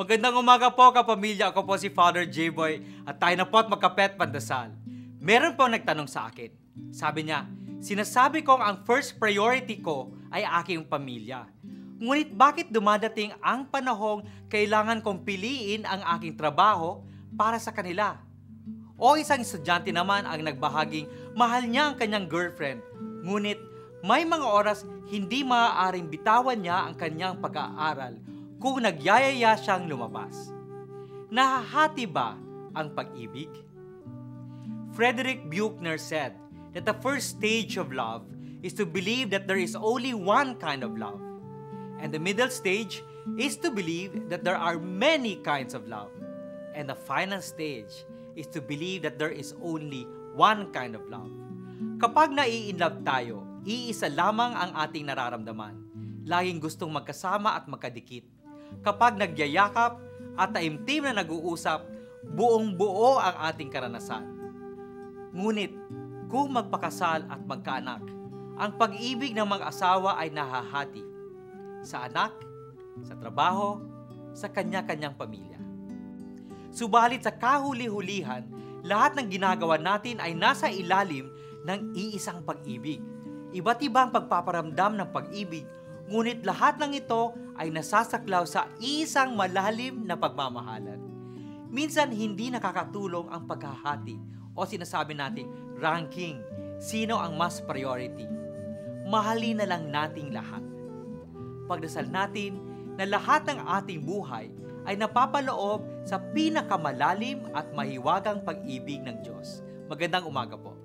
Magandang umaga po kapamilya. Ako po si Father J-Boy at tayo na po at magkapet pandasal. Meron po nagtanong sa akin. Sabi niya, sinasabi kong ang first priority ko ay aking pamilya. Ngunit bakit dumadating ang panahong kailangan kong piliin ang aking trabaho para sa kanila? O isang estudyante naman ang nagbahaging mahal niya ang kanyang girlfriend. Ngunit may mga oras hindi maaaring bitawan niya ang kanyang pag-aaral kung nagyayaya siyang lumabas. Nahahati ba ang pag-ibig? Frederick Buechner said that the first stage of love is to believe that there is only one kind of love. And the middle stage is to believe that there are many kinds of love. And the final stage is to believe that there is only one kind of love. Kapag nai-inlove tayo, iisa lamang ang ating nararamdaman. Laging gustong magkasama at magkadikit. Kapag nagyayakap at taimtim na nag-uusap, buong-buo ang ating karanasan. Ngunit, kung magpakasal at magkaanak, ang pag-ibig ng mag-asawa ay nahahati sa anak, sa trabaho, sa kanya-kanyang pamilya. Subalit sa kahuli-hulihan, lahat ng ginagawa natin ay nasa ilalim ng iisang pag-ibig. Iba't ibang pagpaparamdam ng pag-ibig, ngunit lahat ng ito ay nasasaklaw sa isang malalim na pagmamahalan. Minsan hindi nakakatulong ang paghahati o sinasabi natin ranking, sino ang mas priority. Mahalin na lang nating lahat. Pagdasal natin na lahat ng ating buhay ay napapaloob sa pinakamalalim at mahiwagang pag-ibig ng Diyos. Magandang umaga po.